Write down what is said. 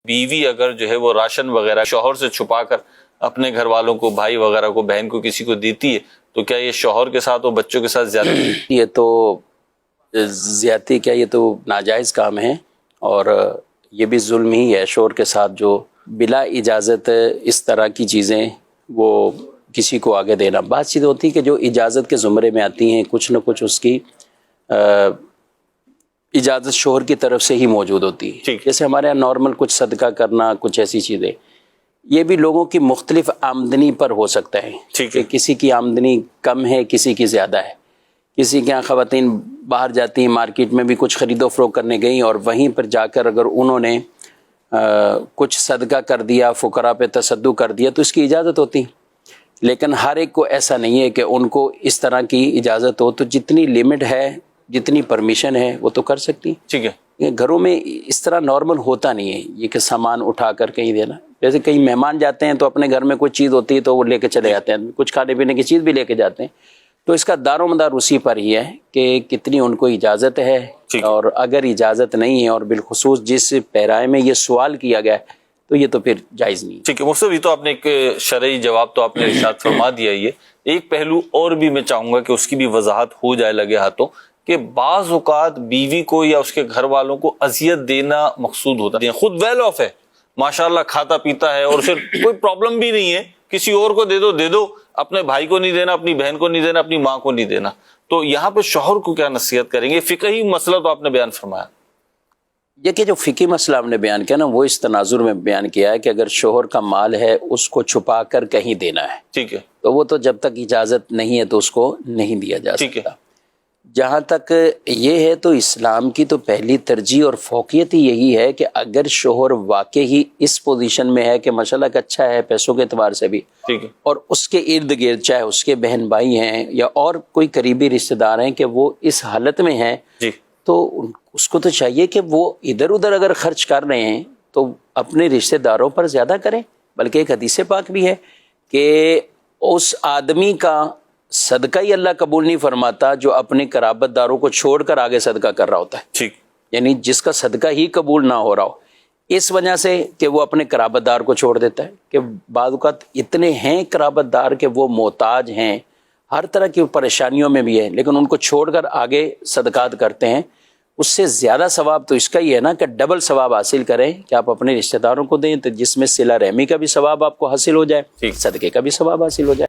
بیوی اگر جو ہے وہ راشن وغیرہ شوہر سے چھپا کر اپنے گھر والوں کو، بھائی وغیرہ کو، بہن کو، کسی کو دیتی ہے تو کیا یہ شوہر کے ساتھ اور بچوں کے ساتھ زیادتی ہے؟ یہ تو زیادتی کیا، یہ تو ناجائز کام ہے، اور یہ بھی ظلم ہی ہے شوہر کے ساتھ جو بلا اجازت اس طرح کی چیزیں وہ کسی کو آگے دینا۔ بات چیز ہوتی ہے کہ جو اجازت کے زمرے میں آتی ہیں کچھ نہ کچھ اس کی اجازت شوہر کی طرف سے ہی موجود ہوتی ہے۔ جیسے ہمارے یہاں نارمل کچھ صدقہ کرنا، کچھ ایسی چیزیں، یہ بھی لوگوں کی مختلف آمدنی پر ہو سکتا ہے کہ کسی کی آمدنی کم ہے، کسی کی زیادہ ہے۔ کسی کے یہاں خواتین باہر جاتی ہیں، مارکیٹ میں بھی کچھ خرید و فروخت کرنے گئیں اور وہیں پر جا کر اگر انہوں نے کچھ صدقہ کر دیا، فقراء پہ تصدق کر دیا تو اس کی اجازت ہوتی، لیکن ہر ایک کو ایسا نہیں ہے کہ ان کو اس طرح کی اجازت ہو۔ تو جتنی لمٹ ہے، جتنی پرمیشن ہے وہ تو کر سکتی۔ ٹھیک ہے، گھروں میں اس طرح نارمل ہوتا نہیں ہے یہ کہ سامان اٹھا کر کہیں دینا۔ جیسے کئی مہمان جاتے ہیں تو اپنے گھر میں کوئی چیز ہوتی ہے تو وہ لے کے چلے جاتے ہیں، کچھ کھانے پینے کی چیز بھی لے کے جاتے ہیں، تو اس کا دار و مدار اسی پر ہی ہے کہ کتنی ان کو اجازت ہے، اور اگر اجازت نہیں ہے اور بالخصوص جس پیرائے میں یہ سوال کیا گیا ہے تو یہ تو پھر جائز نہیں۔ ٹھیک ہے مفتی صاحب، یہ تو آپ نے ایک شرعی جواب تو آپ نے ارشاد فرما دیا۔ یہ ایک پہلو اور بھی میں چاہوں گا کہ اس کی بھی وضاحت ہو جائے لگے ہاتھوں، کہ بعض اوقات بیوی کو یا اس کے گھر والوں کو اذیت دینا مقصود ہوتا ہے، خود ویل آف ہے، ماشاءاللہ کھاتا پیتا ہے اور اسے کوئی پرابلم بھی نہیں ہے، کسی اور کو دے دو، اپنے بھائی کو نہیں دینا، اپنی بہن کو نہیں دینا، اپنی ماں کو نہیں دینا، تو یہاں پہ شوہر کو کیا نصیحت کریں گے؟ فقہی مسئلہ تو آپ نے بیان فرمایا۔ یہ کہ جو فقہی مسئلہ ہم نے بیان کیا نا، وہ اس تناظر میں بیان کیا ہے کہ اگر شوہر کا مال ہے اس کو چھپا کر کہیں دینا ہے، ٹھیک ہے، تو وہ تو جب تک اجازت نہیں ہے تو اس کو نہیں دیا جا سکتا۔ جہاں تک یہ ہے تو اسلام کی تو پہلی ترجیح اور فوقیت ہی یہی ہے کہ اگر شوہر واقعی اس پوزیشن میں ہے کہ ماشاءاللہ کا اچھا ہے پیسوں کے اعتبار سے بھی، اور اس کے ارد گرد چاہے اس کے بہن بھائی ہیں یا اور کوئی قریبی رشتہ دار ہیں کہ وہ اس حالت میں ہیں، تو اس کو تو چاہیے کہ وہ ادھر ادھر اگر خرچ کر رہے ہیں تو اپنے رشتہ داروں پر زیادہ کریں۔ بلکہ ایک حدیث پاک بھی ہے کہ اس آدمی کا صدقہ ہی اللہ قبول نہیں فرماتا جو اپنے قرابت داروں کو چھوڑ کر آگے صدقہ کر رہا ہوتا ہے، یعنی جس کا صدقہ ہی قبول نہ ہو رہا ہو، اس وجہ سے کہ وہ اپنے قرابت دار کو چھوڑ دیتا ہے۔ کہ بعض اوقات اتنے ہیں قرابت دار کہ وہ محتاج ہیں، ہر طرح کی پریشانیوں میں بھی ہیں، لیکن ان کو چھوڑ کر آگے صدقات کرتے ہیں۔ اس سے زیادہ ثواب تو اس کا ہی ہے نا کہ ڈبل ثواب حاصل کریں کہ آپ اپنے رشتہ داروں کو دیں، تو جس میں صلہ رحمی کا بھی ثواب آپ کو حاصل ہو جائے، صدقے کا بھی ثواب حاصل ہو جائے۔